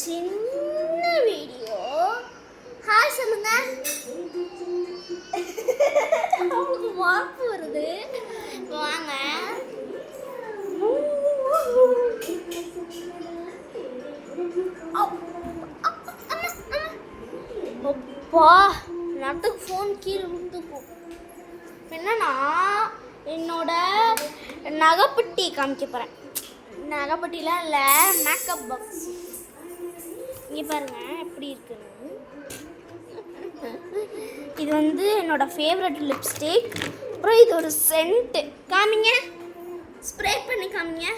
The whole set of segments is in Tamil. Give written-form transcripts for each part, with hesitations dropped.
சின்ன வீடியோ. ஹாய் சொல்லுங்க. அவங்களுக்கு வாக்கு வருது. வாங்க. அப்பா நட்டுக்கு ஃபோன் கீழே விழுந்துக்கும். என்னன்னா என்னோட நகைப்பட்டி காமிக்க போகிறேன். நகைப்பட்டிலாம் இல்லை, மேக்கப் பாக்ஸ். இங்கே பாருங்க எப்படி இருக்குன்னு. இது வந்து என்னோட ஃபேவரட் லிப்ஸ்டிக். அப்புறம் இது ஒரு சென்ட்டு. காமிங்க, ஸ்ப்ரே பண்ணி காமிங்க.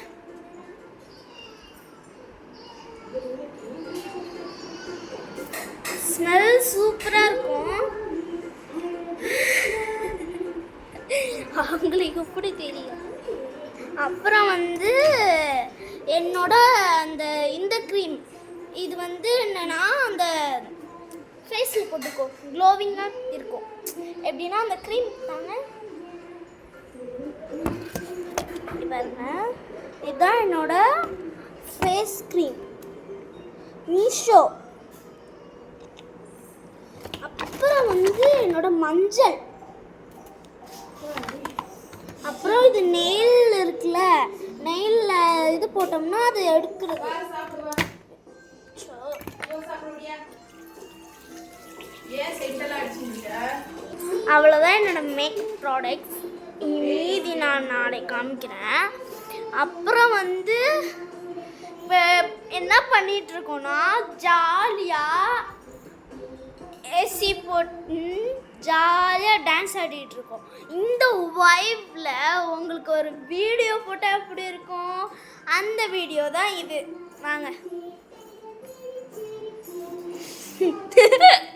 ஸ்மெல் சூப்பராக இருக்கும். அவங்களுக்கு எப்படி தெரியும். அப்புறம் வந்து என்னோட இந்த க்ரீம், இது வந்து என்னன்னா அந்த ஃபேஸில் போட்டுக்கோ க்ளோவிங்காக இருக்கும். எப்படின்னா அந்த க்ரீம் தாங்க பாருங்க. இதுதான் என்னோட ஃபேஸ் க்ரீம், மீஷோ. அப்புறம் வந்து என்னோட மஞ்சள். அப்புறம் இது நெயில் இருக்குல்ல, நெயிலில் இது போட்டோம்னா அது எடுக்கிறது. அவ்வளோதான் என்னோட மேக்கப் ப்ராடக்ட்ஸ். மீதி நான் நாளை காமிக்கிறேன். அப்புறம் வந்து இப்போ என்ன பண்ணிகிட்ருக்கோன்னா ஜாலியாக ஏசி போட்டு ஜாலியாக டான்ஸ் ஆடிட்டுருக்கோம். இந்த வைப்பில் உங்களுக்கு ஒரு வீடியோ போட்டால் எப்படி இருக்கும், அந்த வீடியோ தான் இது. வாங்க.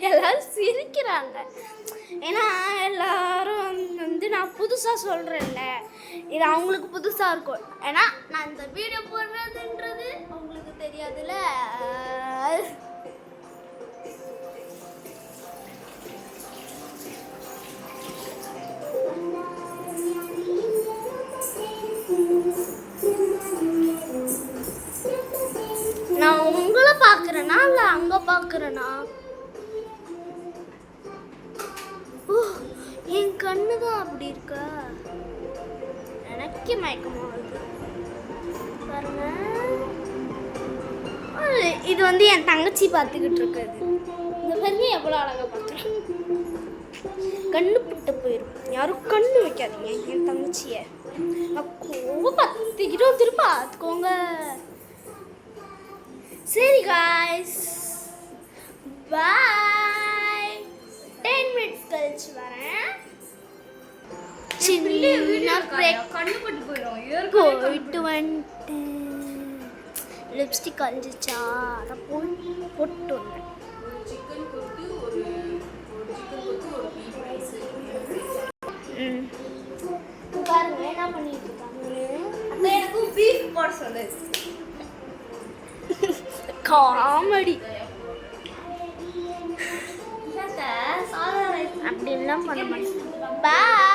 எல்லாரும் சிரிக்கிறாங்க. ஏன்னா எல்லாரும் வந்து நான் புதுசாக சொல்கிறேன்ல, இது அவங்களுக்கு புதுசாக இருக்கும். ஏன்னா நான் இந்த வீடியோ போடுறதுன்றது அவங்களுக்கு தெரியாதுல்ல. நான் உங்களை பார்க்குறேனா இல்லை அங்கே பார்க்குறேனா? என் கண்ணு தான் அப்படி இருக்க. எனக்கு மயக்கமாக வருது பாருங்க. இது வந்து என் தங்கச்சி பார்த்துக்கிட்டு இருக்குது. இந்த பாருங்க எவ்வளோ அழகாக பார்க்குறேன். கண்ணு புட்டு போயிடும். யாரும் கண்ணு வைக்காதீங்க என் தங்கச்சியை. நான் கோபப்பத்துக்கிட்டோம், திரும்ப பார்த்துக்கோங்க. சரி காய்ஸ், பாய். 10 minutes கழிச்சு வரேன். சின்ன பிரேக். போயிட்டு வந்துட்டு லிப்ஸ்டிக் அழிஞ்சிச்சா, அதை போட்டு வந்தேன். பாருங்க என்ன பண்ணிட்டு இருக்காங்க. எனக்கு பீஃப் போட சொல்லு. காமெடி அப்படின்லாம் பண்ண மாட்டேன். பாய்.